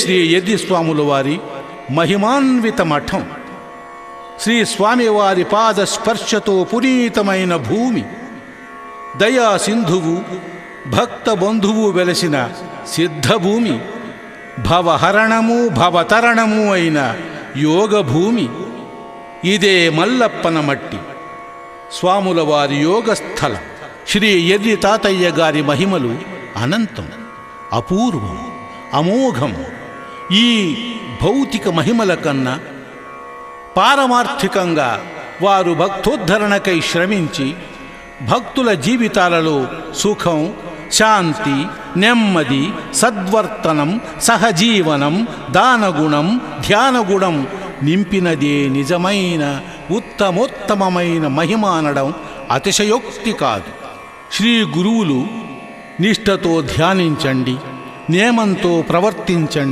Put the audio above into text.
శ్రీ యది స్వాముల వారి మహిమాన్విత మఠం. శ్రీ స్వామివారి పాద స్పర్శతో పునీతమైన భూమి, దయా సింధువు, భక్త బంధువు వెలసిన సిద్ధభూమి, భవహరణము భవతరణము అయిన యోగభూమి. ఇదే మల్లప్పన మట్టి, స్వాముల వారి యోగస్థలం. శ్రీ యది తాతయ్య గారి మహిమలు అనంతం, అపూర్వం, అమోఘం. ఈ భౌతిక మహిమల కన్నా పారమార్థికంగా వారు భక్తోద్ధరణకై శ్రమించి భక్తుల జీవితాలలో సుఖం, శాంతి, నెమ్మది, సద్వర్తనం, సహజీవనం, దానగుణం, ధ్యానగుణం నింపినదే నిజమైన ఉత్తమోత్తమమైన మహిమ అనడం అతిశయోక్తి కాదు. శ్రీ గురువులు నిష్ఠతో ధ్యానించండి, నియమంతో ప్రవర్తించండి.